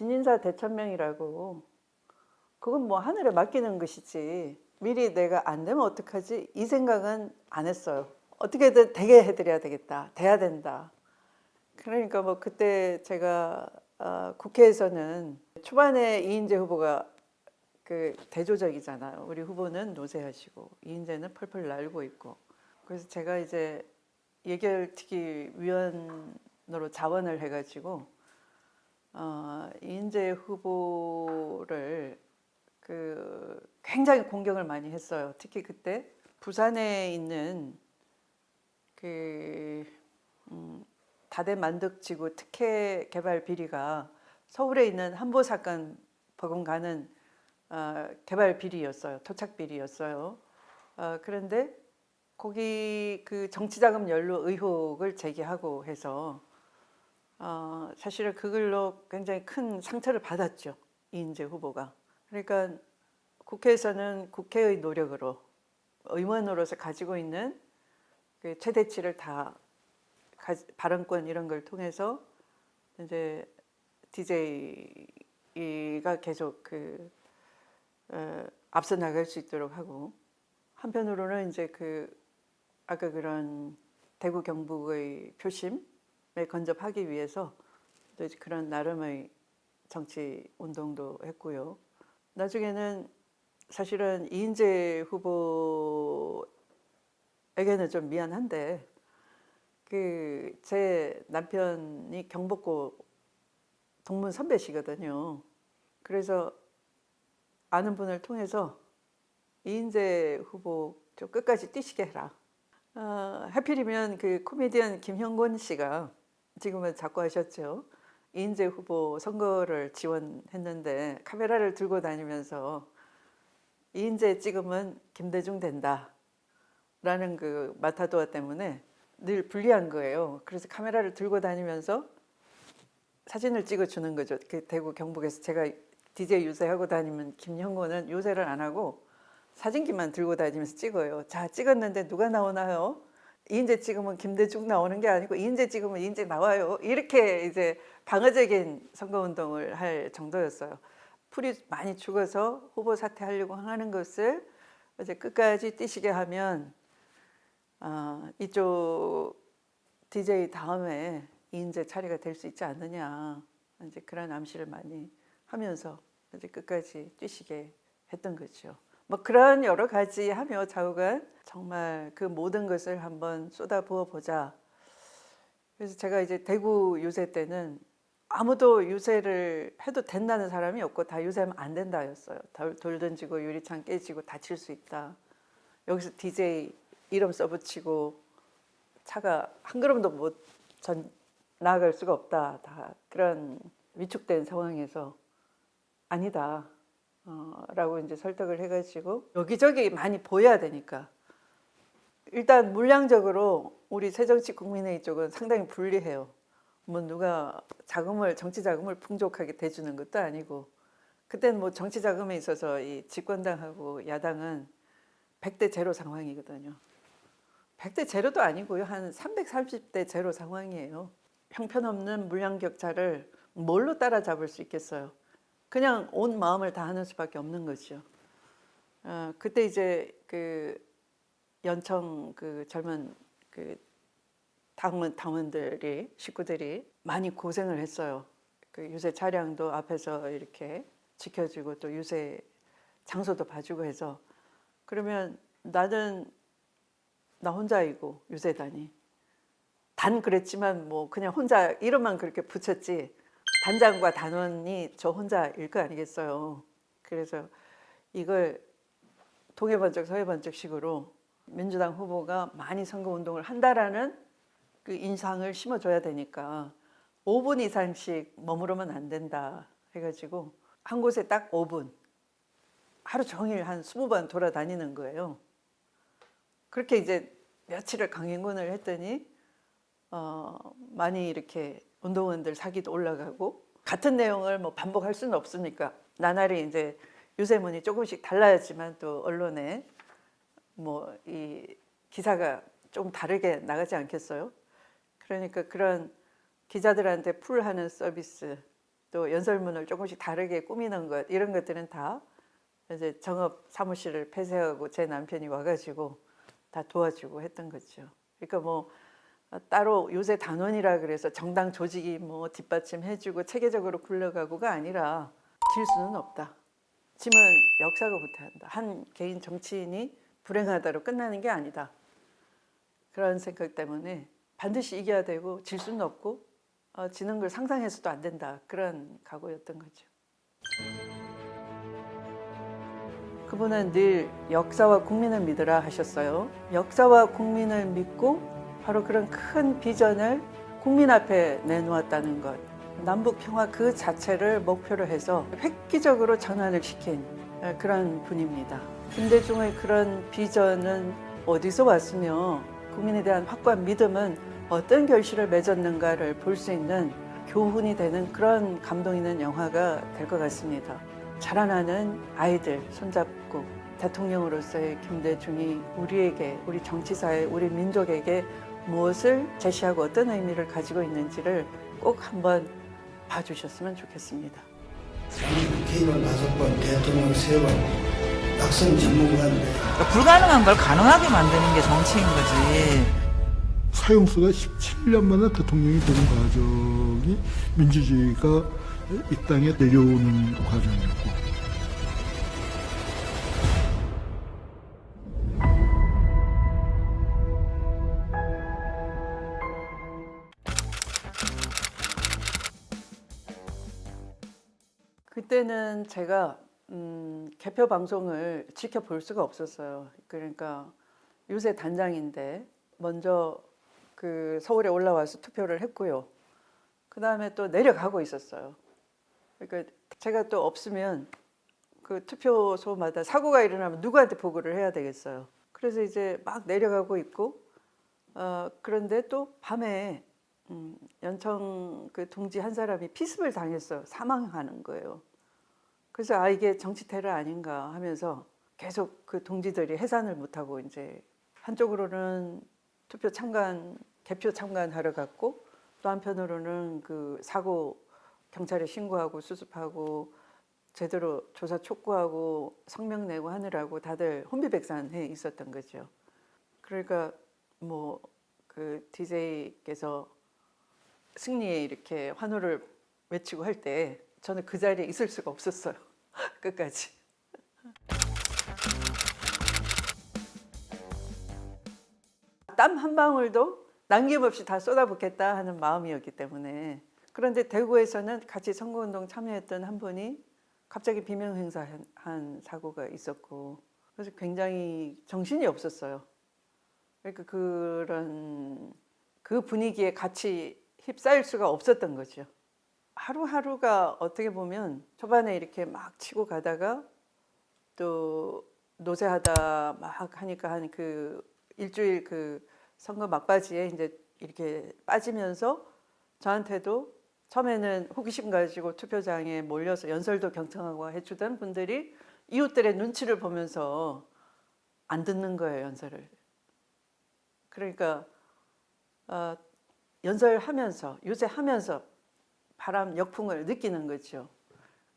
신인사 대천명이라고. 그건 뭐 하늘에 맡기는 것이지 미리 내가 안 되면 어떡하지 이 생각은 안 했어요. 어떻게든 되게 해드려야 되겠다, 돼야 된다. 그러니까 뭐 그때 제가 국회에서는 초반에 이인재 후보가 그 대조적이잖아요. 우리 후보는 노쇠하시고 이인재는 펄펄 날고 있고. 그래서 제가 이제 예결특위 위원으로 자원을 해가지고 이인재 후보를 그 굉장히 공격을 많이 했어요. 특히 그때 부산에 있는 그 다대 만덕지구 특혜 개발 비리가 서울에 있는 한보 사건 버금가는 개발 비리였어요. 토착 비리였어요. 그런데 거기 그 정치자금 연루 의혹을 제기하고 해서 사실은 그걸로 굉장히 큰 상처를 받았죠. 이인재 후보가. 그러니까 국회에서는 국회의 노력으로 의원으로서 가지고 있는 그 최대치를 다 발언권 이런 걸 통해서 이제 DJ가 계속 앞서 나갈 수 있도록 하고, 한편으로는 이제 아까 그런 대구 경북의 표심에 건접하기 위해서 또 이제 그런 나름의 정치 운동도 했고요. 나중에는 사실은 이인재 후보에게는 좀 미안한데 제 남편이 경복고 동문 선배시거든요. 그래서 아는 분을 통해서 이인재 후보 좀 끝까지 뛰시게 해라. 하필이면 그 코미디언 김형곤 씨가 지금은 자꾸 하셨죠. 이인재 후보 선거를 지원했는데 카메라를 들고 다니면서 이인재 찍으면 김대중 된다 라는 그 마타도아 때문에 늘 불리한 거예요. 그래서 카메라를 들고 다니면서 사진을 찍어주는 거죠. 그 대구 경북에서 제가 DJ 유세하고 다니면 김형곤은 유세를 안 하고 사진기만 들고 다니면서 찍어요. 자, 찍었는데 누가 나오나요? 이인재 찍으면 김대중 나오는 게 아니고 이인재 찍으면 이인재 나와요. 이렇게 이제 방어적인 선거운동을 할 정도였어요. 풀이 많이 죽어서 후보 사퇴하려고 하는 것을 이제 끝까지 뛰시게 하면 이쪽 DJ 다음에 이인재 차례가 될 수 있지 않느냐, 이제 그런 암시를 많이 하면서 이제 끝까지 뛰시게 했던 거죠. 뭐 그런 여러 가지 하며 좌우간 정말 그 모든 것을 한번 쏟아부어 보자. 그래서 제가 이제 대구 유세 때는 아무도 유세를 해도 된다는 사람이 없고 다 유세하면 안 된다였어요. 돌 던지고 유리창 깨지고 다칠 수 있다. 여기서 DJ 이름 써붙이고 차가 한 걸음도 못 나아갈 수가 없다. 다 그런 위축된 상황에서 아니다 라고 이제 설득을 해가지고 여기저기 많이 보여야 되니까 일단 물량적으로 우리 새정치국민회의 쪽은 상당히 불리해요. 뭐 누가 정치 자금을 풍족하게 대주는 것도 아니고, 그때는 뭐 정치 자금에 있어서 이 집권당하고 야당은 100대 제로 상황이거든요. 100대 제로도 아니고요. 한 330대 제로 상황이에요. 형편없는 물량 격차를 뭘로 따라잡을 수 있겠어요? 그냥 온 마음을 다하는 수밖에 없는 거죠. 그때 이제 그 연청 그 젊은 그 당원들이 식구들이 많이 고생을 했어요. 그 유세 차량도 앞에서 이렇게 지켜주고 또 유세 장소도 봐주고 해서, 그러면 나는 나 혼자이고 유세단이 단 그랬지만 뭐 그냥 혼자 이름만 그렇게 붙였지 단장과 단원이 저 혼자일 거 아니겠어요. 그래서 이걸 동해번쩍 서해번쩍식으로 민주당 후보가 많이 선거운동을 한다라는 그 인상을 심어줘야 되니까 5분 이상씩 머무르면 안 된다 해가지고 한 곳에 딱 5분 하루 종일 한 20번 돌아다니는 거예요. 그렇게 이제 며칠을 강행군을 했더니 많이 이렇게 운동원들 사기도 올라가고, 같은 내용을 뭐 반복할 수는 없으니까 나날이 이제 유세문이 조금씩 달라야지만 또 언론에 뭐 이 기사가 좀 다르게 나가지 않겠어요? 그러니까 그런 기자들한테 풀하는 서비스, 또 연설문을 조금씩 다르게 꾸미는 것 이런 것들은 다 이제 정업 사무실을 폐쇄하고 제 남편이 와가지고 다 도와주고 했던 거죠. 그러니까 뭐 따로 요새 단원이라 그래서 정당 조직이 뭐 뒷받침해주고 체계적으로 굴러가고가 아니라 질 수는 없다. 짐은 역사가 후퇴한다. 한 개인 정치인이 불행하다로 끝나는 게 아니다. 그런 생각 때문에 반드시 이겨야 되고 질 수는 없고 지는 걸 상상해서도 안 된다. 그런 각오였던 거죠. 그분은 늘 역사와 국민을 믿으라 하셨어요. 역사와 국민을 믿고 바로 그런 큰 비전을 국민 앞에 내놓았다는 것. 남북 평화 그 자체를 목표로 해서 획기적으로 전환을 시킨 그런 분입니다. 김대중의 그런 비전은 어디서 왔으며 국민에 대한 확고한 믿음은 어떤 결실을 맺었는가를 볼 수 있는 교훈이 되는 그런 감동 있는 영화가 될 것 같습니다. 자라나는 아이들 손잡고 대통령으로서의 김대중이 우리에게, 우리 정치사회, 우리 민족에게 무엇을 제시하고 어떤 의미를 가지고 있는지를 꼭 한번 봐주셨으면 좋겠습니다. 국회의원 5번, 대통령 3번, 낙선 전문가인데 불가능한 걸 가능하게 만드는 게 정치인 거지. 사형수가 17년 만에 대통령이 되는 과정이 민주주의가 이 땅에 내려오는 과정이었고, 그때는 제가 개표 방송을 지켜볼 수가 없었어요. 그러니까 요새 단장인데 먼저 그 서울에 올라와서 투표를 했고요. 그 다음에 또 내려가고 있었어요. 그러니까 제가 또 없으면 그 투표소마다 사고가 일어나면 누구한테 보고를 해야 되겠어요. 그래서 이제 막 내려가고 있고, 그런데 또 밤에 연청 그 동지 한 사람이 피습을 당했어요. 사망하는 거예요. 그래서 이게 정치 테러 아닌가 하면서 계속 그 동지들이 해산을 못하고 이제 한쪽으로는 투표 참관, 개표 참관하러 갔고 또 한편으로는 그 사고 경찰에 신고하고 수습하고 제대로 조사 촉구하고 성명 내고 하느라고 다들 혼비백산해 있었던 거죠. 그러니까 뭐 그 DJ께서 승리에 이렇게 환호를 외치고 할 때 저는 그 자리에 있을 수가 없었어요. 끝까지. 땀 한 방울도 남김없이 다 쏟아붓겠다 하는 마음이었기 때문에. 그런데 대구에서는 같이 선거운동 참여했던 한 분이 갑자기 비명행사한 사고가 있었고, 그래서 굉장히 정신이 없었어요. 그러니까 그 분위기에 같이 휩싸일 수가 없었던 거죠. 하루하루가 어떻게 보면 초반에 이렇게 막 치고 가다가 또 노세하다 막 하니까 한 그 일주일 그 선거 막바지에 이제 이렇게 빠지면서 저한테도 처음에는 호기심 가지고 투표장에 몰려서 연설도 경청하고 해주던 분들이 이웃들의 눈치를 보면서 안 듣는 거예요, 연설을. 그러니까 연설하면서 요새 하면서 바람 역풍을 느끼는 거죠.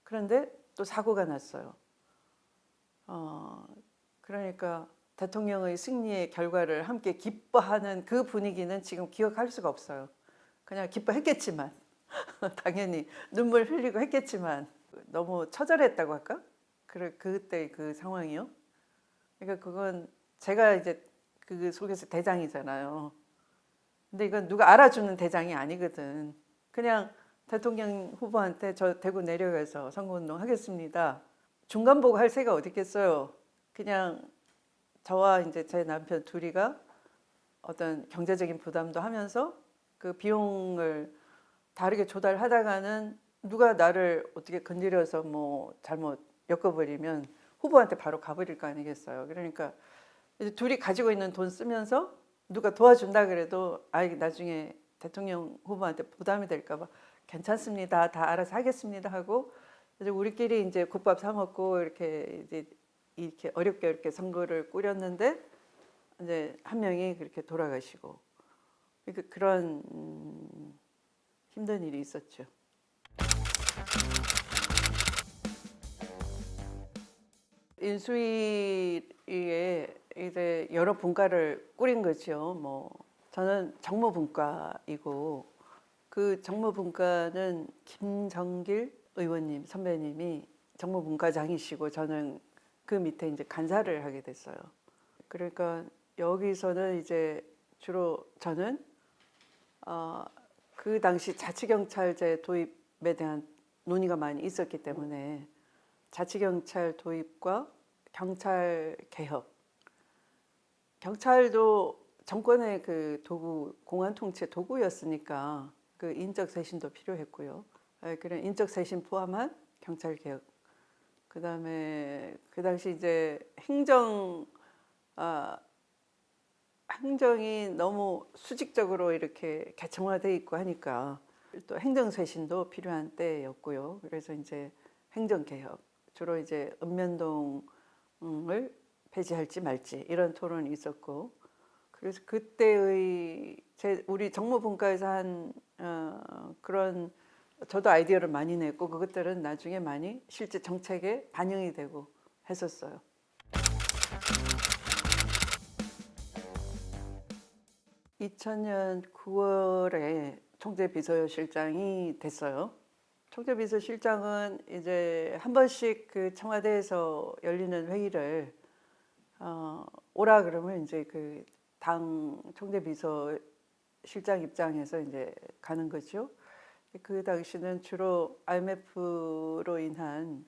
그런데 또 사고가 났어요. 그러니까 대통령의 승리의 결과를 함께 기뻐하는 그 분위기는 지금 기억할 수가 없어요. 그냥 기뻐했겠지만 당연히 눈물 흘리고 했겠지만 너무 처절했다고 할까? 그때 그 상황이요. 그러니까 그건 제가 이제 그 속에서 대장이잖아요. 근데 이건 누가 알아주는 대장이 아니거든. 그냥 대통령 후보한테 저 대구 내려가서 선거운동 하겠습니다. 중간 보고 할 새가 어디 있겠어요. 그냥 저와 이제 제 남편 둘이가 어떤 경제적인 부담도 하면서 그 비용을 다르게 조달하다가는 누가 나를 어떻게 건드려서 뭐 잘못 엮어버리면 후보한테 바로 가버릴 거 아니겠어요. 그러니까 이제 둘이 가지고 있는 돈 쓰면서 누가 도와준다 그래도 나중에 대통령 후보한테 부담이 될까 봐 괜찮습니다. 다 알아서 하겠습니다 하고 이제 우리끼리 이제 국밥 사 먹고 이렇게 어렵게 선거를 꾸렸는데 이제 한 명이 그렇게 돌아가시고 그런 힘든 일이 있었죠. 인수위에 이제 여러 분과를 꾸린 거죠. 뭐 저는 정무분과이고 그 정무분과는 김정길 의원님 선배님이 정무분과장이시고 저는 그 밑에 이제 간사를 하게 됐어요. 그러니까 여기서는 이제 주로 저는 그 당시 자치경찰제 도입에 대한 논의가 많이 있었기 때문에 자치경찰 도입과 경찰 개혁. 경찰도 정권의 그 도구, 공안 통치 도구였으니까 그 인적 쇄신도 필요했고요. 그런 인적 쇄신 포함한 경찰 개혁. 그다음에 그 당시 이제 행정이 너무 수직적으로 이렇게 개청화돼 있고 하니까 또 행정 쇄신도 필요한 때였고요. 그래서 이제 행정 개혁. 주로 이제 읍면동을 폐지할지 말지 이런 토론이 있었고, 그래서 그때의 우리 정무분과에서 한 그런 저도 아이디어를 많이 냈고 그것들은 나중에 많이 실제 정책에 반영이 되고 했었어요. (2000년 9월에) 총재비서실장이 됐어요. 총재비서실장은 이제 한 번씩 그 청와대에서 열리는 회의를 오라 그러면 이제 그 당 총재비서실장 입장에서 이제 가는 거죠. 그 당시는 주로 IMF로 인한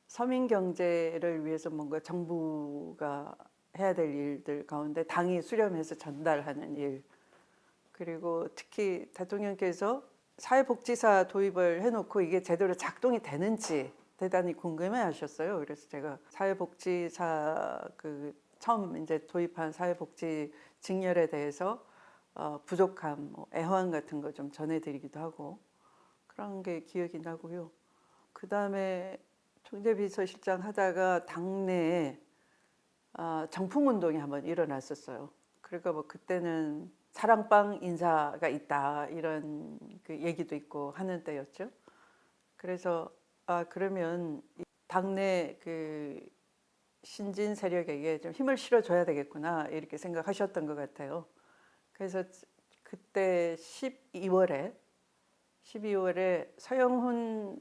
서민 경제를 위해서 뭔가 정부가 해야 될 일들 가운데 당이 수렴해서 전달하는 일, 그리고 특히 대통령께서 사회복지사 도입을 해놓고 이게 제대로 작동이 되는지 대단히 궁금해하셨어요. 그래서 제가 사회복지사 그 처음 이제 도입한 사회복지 직렬에 대해서 부족함, 뭐 애환 같은 거 좀 전해드리기도 하고 그런 게 기억이 나고요. 그 다음에 총재비서실장 하다가 당내에 정풍운동이 한번 일어났었어요. 그러니까 뭐 그때는 사랑방 인사가 있다 이런 그 얘기도 있고 하는 때였죠. 그래서 그러면 당내 그 신진 세력에게 좀 힘을 실어줘야 되겠구나 이렇게 생각하셨던 것 같아요. 그래서 그때 12월에 서영훈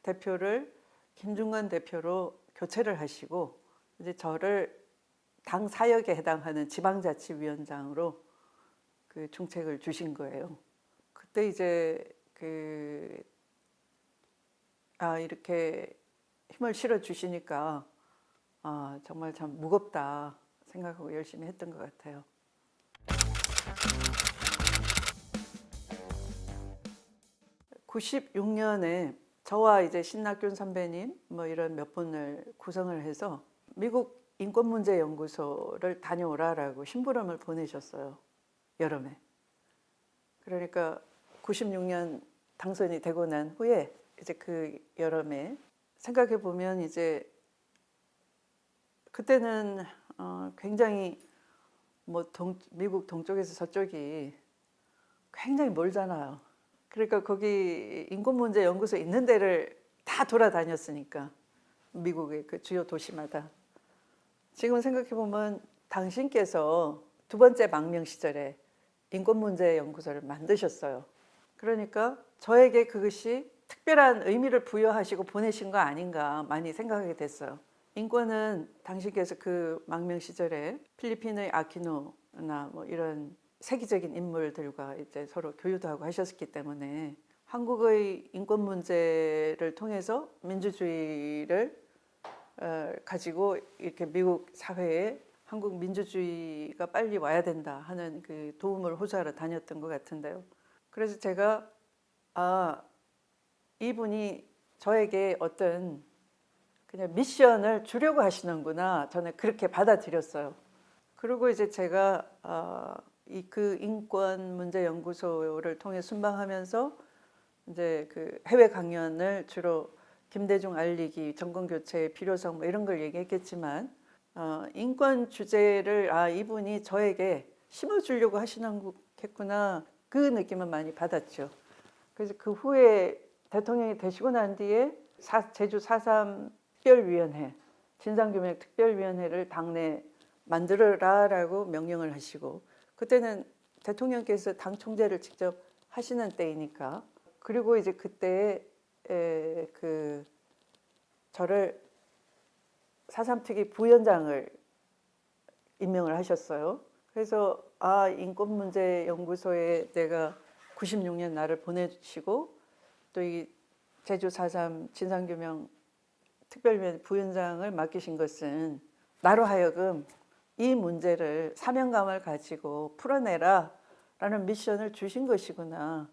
대표를 김중관 대표로 교체를 하시고 이제 저를 당 사역에 해당하는 지방자치위원장으로 그 중책을 주신 거예요. 그때 이제 이렇게 힘을 실어 주시니까 정말 참 무겁다 생각하고 열심히 했던 것 같아요. (96년에) 저와 이제 신낙균 선배님 뭐 이런 몇 분을 구성을 해서 미국 인권문제연구소를 다녀오라라고 심부름을 보내셨어요. 여름에. 그러니까 96년 당선이 되고 난 후에 이제 그 여름에 생각해 보면 이제 그때는 굉장히 뭐 미국 동쪽에서 서쪽이 굉장히 멀잖아요. 그러니까 거기 인권문제연구소 있는 데를 다 돌아다녔으니까 미국의 그 주요 도시마다. 지금 생각해 보면 당신께서 두 번째 망명 시절에 인권문제연구소를 만드셨어요. 그러니까 저에게 그것이 특별한 의미를 부여하시고 보내신 거 아닌가 많이 생각하게 됐어요. 인권은 당신께서 그 망명 시절에 필리핀의 아키노나 뭐 이런 세계적인 인물들과 이제 서로 교류도 하고 하셨기 때문에 한국의 인권 문제를 통해서 민주주의를 가지고 이렇게 미국 사회에 한국 민주주의가 빨리 와야 된다 하는 그 도움을 호소하러 다녔던 것 같은데요. 그래서 제가 이분이 저에게 어떤 그냥 미션을 주려고 하시는구나 저는 그렇게 받아들였어요. 그리고 이제 제가 그 인권문제연구소를 통해 순방하면서 이제 그 해외 강연을 주로 김대중 알리기, 정권교체의 필요성 뭐 이런 걸 얘기했겠지만 인권 주제를 이분이 저에게 심어주려고 하시는 거겠구나 그 느낌은 많이 받았죠. 그래서 그 후에 대통령이 되시고 난 뒤에 제주 4.3 특별위원회, 진상규명특별위원회를 당내 만들어라라고 명령을 하시고, 그때는 대통령께서 당 총재를 직접 하시는 때이니까, 그리고 이제 그때 저를 4.3 특위 부위원장을 임명을 하셨어요. 그래서 인권문제연구소에 내가 96년 나를 보내주시고, 또 이 제주 4.3 진상규명 특별위원회 부위원장을 맡기신 것은 나로 하여금 이 문제를 사명감을 가지고 풀어내라 라는 미션을 주신 것이구나.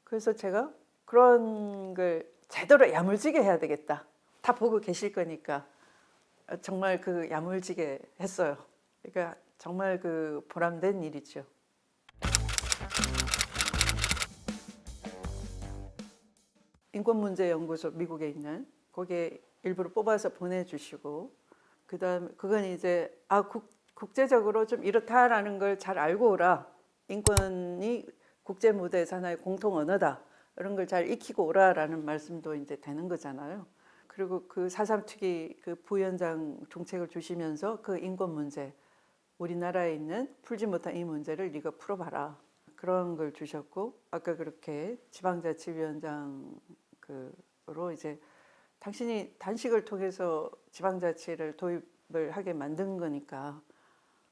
그래서 제가 그런 걸 제대로 야물지게 해야 되겠다. 다 보고 계실 거니까 정말 그 야물지게 했어요. 그러니까 정말 그 보람된 일이죠. 인권문제연구소 미국에 있는 거기에 일부러 뽑아서 보내주시고, 그다음 그건 이제 국제적으로 좀 이렇다라는 걸 잘 알고 오라. 인권이 국제 무대에서 하나의 공통 언어다. 이런 걸 잘 익히고 오라라는 말씀도 이제 되는 거잖아요. 그리고 그 4.3 특위 그 부위원장 정책을 주시면서 그 인권 문제, 우리나라에 있는 풀지 못한 이 문제를 네가 풀어봐라. 그런 걸 주셨고, 아까 그렇게 지방자치위원장으로 이제 당신이 단식을 통해서 지방자치를 도입을 하게 만든 거니까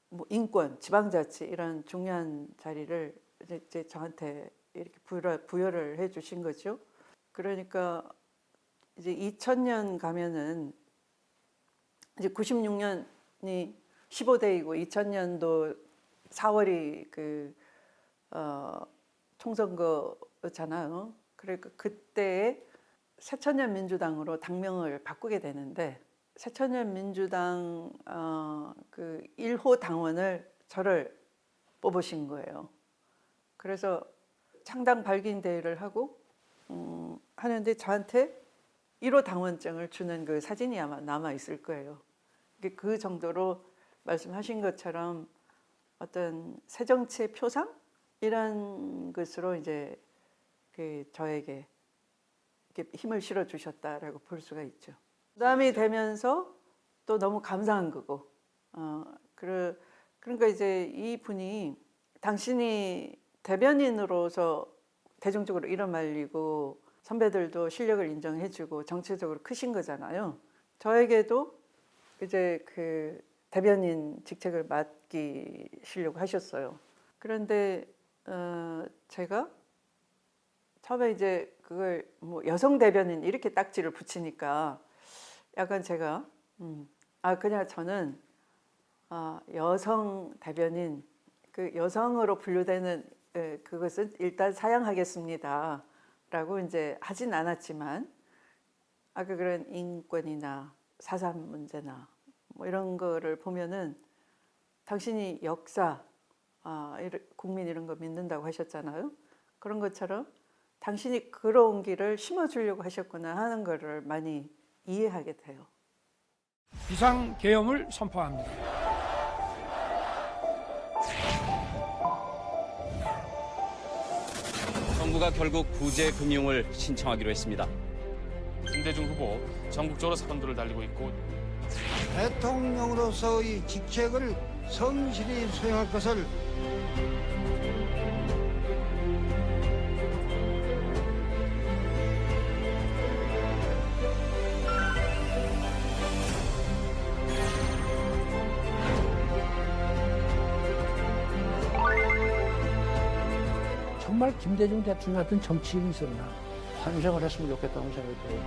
뭐 인권, 지방자치 이런 중요한 자리를 이제 저한테 이렇게 부여를 해주신 거죠. 그러니까 이제 2000년 가면은 이제 96년이 15대이고 2000년도 4월이 총선거잖아요. 그러니까 그때 새천년 민주당으로 당명을 바꾸게 되는데, 새천년 민주당 그 1호 당원을 저를 뽑으신 거예요. 그래서 창당 발기인 대회를 하고 하는데 저한테 1호 당원증을 주는 그 사진이 아마 남아 있을 거예요. 그 정도로 말씀하신 것처럼 어떤 새 정치의 표상 이런 것으로 이제 저에게 이렇게 힘을 실어 주셨다라고 볼 수가 있죠. 부담이 되면서 또 너무 감사한 거고, 그러니까 이제 이 분이 당신이 대변인으로서 대중적으로 이름 알리고 선배들도 실력을 인정해주고 정치적으로 크신 거잖아요. 저에게도 이제 그 대변인 직책을 맡기시려고 하셨어요. 그런데 제가 처음에 이제 그걸 뭐 여성 대변인 이렇게 딱지를 붙이니까 약간 제가 그냥 저는 여성 대변인, 그 여성으로 분류되는 그것은 일단 사양하겠습니다 라고 이제 하진 않았지만, 아까 그런 인권이나 4.3 문제나 뭐 이런 거를 보면은 당신이 역사, 국민 이런 거 믿는다고 하셨잖아요. 그런 것처럼 당신이 걸어온 길을 심어주려고 하셨구나 하는 거를 많이 이해하게 돼요. 비상계엄을 선포합니다. 정부가 결국 구제금융을 신청하기로 했습니다. 김대중 후보 전국적으로 사건들을 달리고 있고, 대통령으로서의 직책을 성실히 수행할 것을 정말 김대중 대통령 같은 정치인이 있었나, 탄생을 했으면 좋겠다는 생각이 들어요.